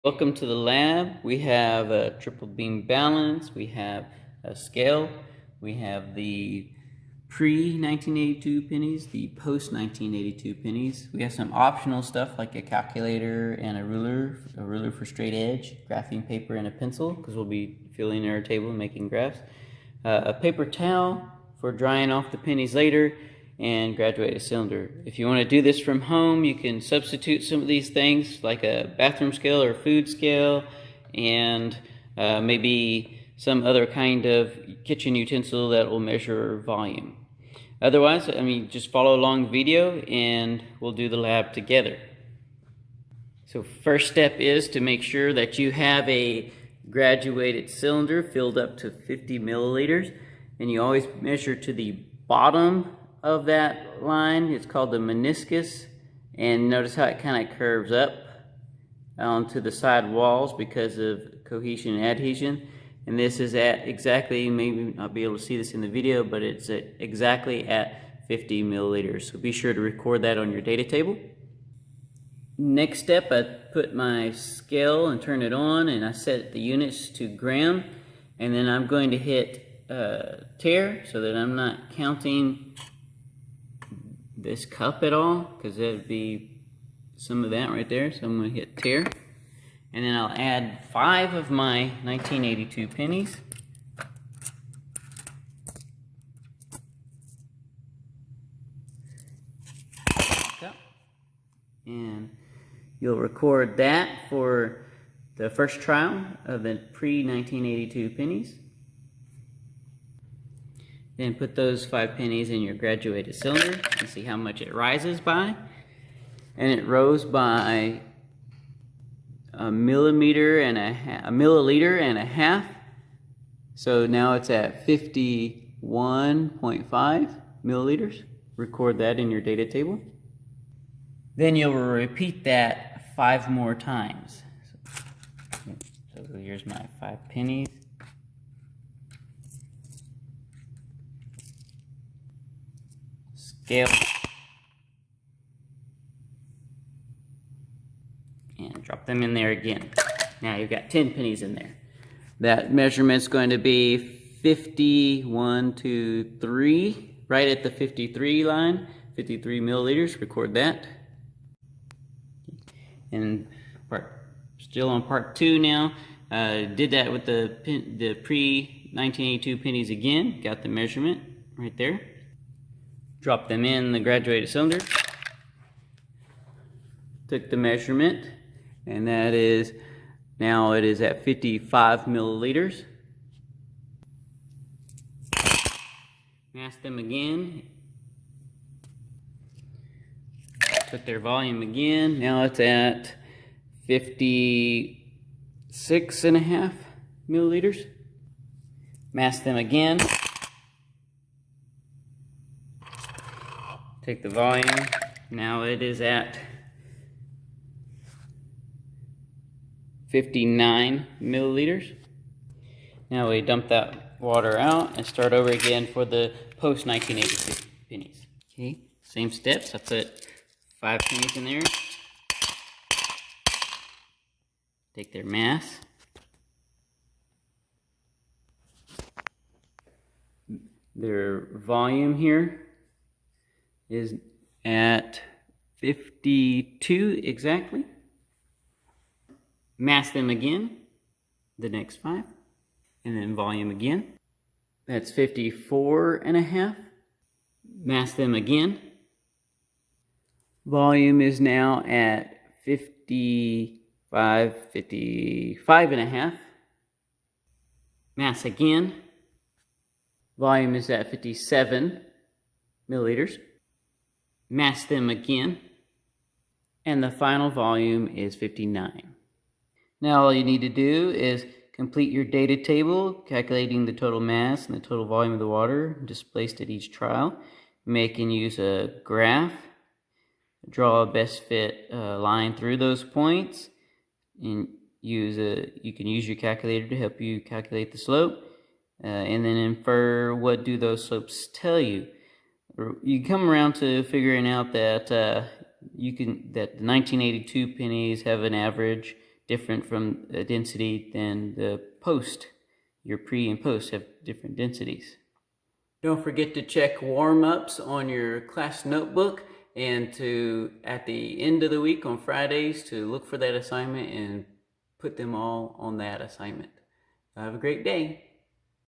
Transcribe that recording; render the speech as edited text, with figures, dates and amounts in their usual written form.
Welcome to the lab. We have a triple beam balance, we have a scale, we have the pre-1982 pennies, the post-1982 pennies. We have some optional stuff like a calculator and a ruler for straight edge, graphing paper and a pencil because we'll be filling our table and making graphs, a paper towel for drying off the pennies later, and graduated cylinder. If you want to do this from home, you can substitute some of these things like a bathroom scale or food scale and maybe some other kind of kitchen utensil that will measure volume. Otherwise, just follow along the video and we'll do the lab together. So first step is to make sure that you have a graduated cylinder filled up to 50 milliliters, and you always measure to the bottom of that line. It's called the meniscus, and notice how it kind of curves up onto the side walls because of cohesion and adhesion. And this is at exactly, maybe not be able to see this in the video, but it's at exactly at 50 milliliters. So be sure to record that on your data table. Next step, I put my scale and turn it on, and I set the units to gram, and then I'm going to hit tare so that I'm not counting this cup at all, because that would be some of that right there. So I'm going to hit tare, and then I'll add 5 of my 1982 pennies. And you'll record that for the first trial of the pre-1982 pennies. Then put those 5 pennies in your graduated cylinder and see how much it rises by. And it rose by a milliliter and a half. So now it's at 51.5 milliliters. Record that in your data table. Then you'll repeat that 5 more times. So here's my 5 pennies. Scale, and drop them in there again. Now you've got 10 pennies in there. That measurement's going to be 51, 2, 3, right at the 53 line, 53 milliliters. Record that. And still on part 2 now. Did that with the pre-1982 pennies again. Got the measurement right there. Drop them in the graduated cylinder. Took the measurement, and that is, now it is at 55 milliliters. Masked them again. Took their volume again. Now it's at 56.5 milliliters. Masked them again. Take the volume. Now it is at 59 milliliters. Now we dump that water out and start over again for the post-1982 pennies. Okay, same steps. I put 5 pennies in there. Take their mass. Their volume here is at 52 exactly. Mass them again, the next 5, and then volume again. That's 54.5. Mass them again. Volume is now at 55.5. Mass again. Volume is at 57 milliliters. Mass them again. And the final volume is 59. Now all you need to do is complete your data table, calculating the total mass and the total volume of the water displaced at each trial. Make and use a graph. Draw a best fit line through those points, and you can use your calculator to help you calculate the slope, and then infer what do those slopes tell you. You come around to figuring out that the 1982 pennies have an average different from a density than the post. Your pre and post have different densities. Don't forget to check warm-ups on your class notebook, and to, at the end of the week on Fridays, to look for that assignment and put them all on that assignment. Have a great day.